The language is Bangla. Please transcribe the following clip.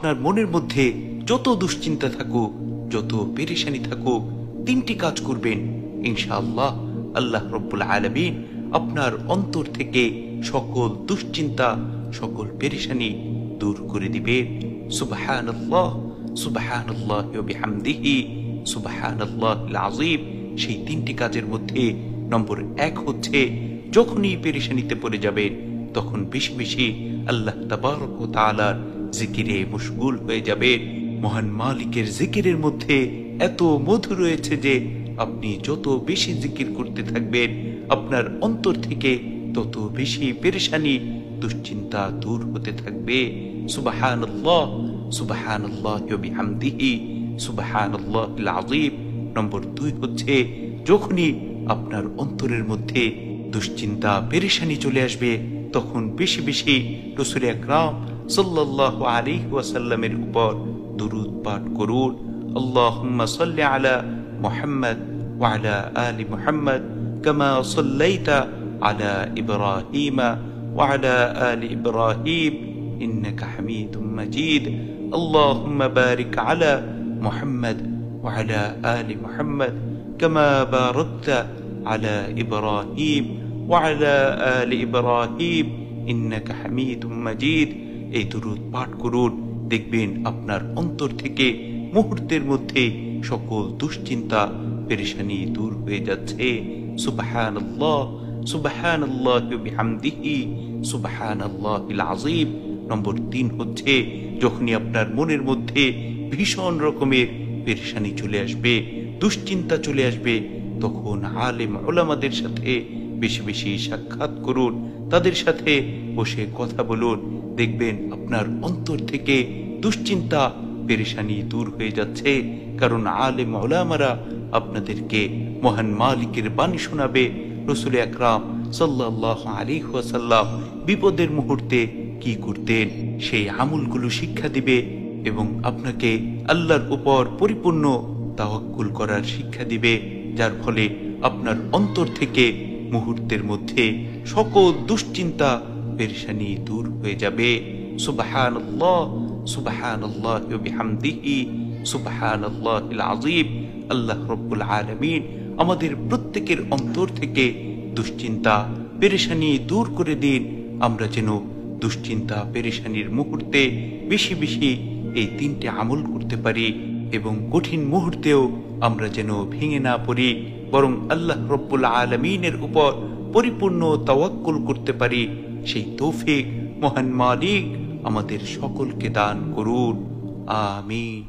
আপনার মনের মধ্যে যত দুশ্চিন্তা থাকুক, যত পেরেশানি থাকুক, তিনটি কাজ করবেন, ইনশাআল্লাহ আল্লাহ রাব্বুল আলামিন আপনার অন্তর থেকে সকল দুশ্চিন্তা, সকল পেরেশানি দূর করে দিবেন। সুবহানাল্লাহ, সুবহানাল্লাহি ওয়া বিহামদিহি, সুবহানাল্লাহিল আযীম। সেই তিনটি কাজের মধ্যে নম্বর 1 হচ্ছে, যখনই পেরেশানিতে পড়ে যাবেন তখন বেশি বেশি আল্লাহ তাবারক ওয়া তাআলার জিকিরে মশগুল হয়ে যাবেন। মহান মালিকের জিকিরের মধ্যে এত মধু রয়েছে যে আপনি যত বেশি জিকির করতে থাকবেন, আপনার অন্তর থেকে তত বেশি পেরেশানি, দুশ্চিন্তা দূর হতে থাকবে। সুবহানাল্লাহ, সুবহানাল্লাহি ওয়া বিহামদিহি, সুবহানাল্লাহিল আযীম। নম্বর 2 হচ্ছে, যখনই আপনার অন্তরের মধ্যে দুশ্চিন্তা পেরেশানি চলে আসবে তখন বেশি বেশি রাসূল আকরাম সাল্লাল্লাহু আলাইহি ওয়াসাল্লামের উপর দুরূদ পাঠ করুন। আল্লাহুম্মা সাল্লি আলা মুহাম্মদ ওয়া আলা আলি মুহাম্মদ কামা সাল্লাইতা আলা ইব্রাহিম ওয়া আলা আলি ইব্রাহিম ইন্নাকা হামিদুম মাজিদ। আল্লাহুম্মা বারিক আলা মুহাম্মদ ওয়া আলা আলি মুহাম্মদ কামা বারাকতা আলা ইব্রাহিম ওয়া আলা আলি ইব্রাহিম ইন্নাকা হামিদুম মাজিদ। এই দুরূদ পাঠ করুন, দেখবেন আপনার অন্তর থেকে মুহূর্তের মধ্যে সকল দুশ্চিন্তা পেরেশানি দূর হয়ে যাচ্ছে। সুবহানাল্লাহ, সুবহানাল্লাহি ওয়া বিহামদিহি, সুবহানাল্লাহিল আযীম। নম্বর 3 হচ্ছে, যখনই আপনার মনের মধ্যে ভীষণ রকমের পেরেশানি চলে আসবে, দুশ্চিন্তা চলে আসবে, তখন আলেম উলামাদের সাথে বেশি বেশি সাক্ষাৎ করুন, তাদের সাথে বসে কথা বলুন, দেখবেন আপনার অন্তর থেকে দুশ্চিন্তা পেরেশানি দূর হয়ে যাচ্ছে। কারণ আলেম উলামারা আপনাদেরকে মহান মালিকের বাণী শোনাবে। রাসূল আকরাম সাল্লাল্লাহু আলাইহি ওয়াসাল্লাম বিপদের মুহূর্তে কি করতেন সেই আমলগুলো শিক্ষা দিবে এবং আপনাকে আল্লাহর উপর পরিপূর্ণ তাওয়াক্কুল করার শিক্ষা দিবে, যার ফলে আপনার অন্তর থেকে মুহূর্তের মধ্যে সকল দুশ্চিন্তা পেরেশানি দূর হয়ে যাবে। সুবহানাল্লাহ, সুবহানাল্লাহি ওয়া বিহামদিহি, সুবহানাল্লাহিল আযীম। আল্লাহ রাব্বুল আলামিন আমাদের প্রত্যেকের অন্তর থেকে দুশ্চিন্তা পেরেশানি দূর করে দিন। আমরা যেন দুশ্চিন্তা পেরেশানির মুহূর্তে বেশি বেশি এই 3টে আমল করতে পারি এবং কঠিন মুহূর্তেও আমরা যেন ভেঙে না পড়ি, বরং আল্লাহ রাব্বুল আলামিনের উপর পরিপূর্ণ তাওয়াক্কুল করতে পারি। সেই তৌফিক মহান মালিক আমাদের সকলকে দান করুন। আমিন।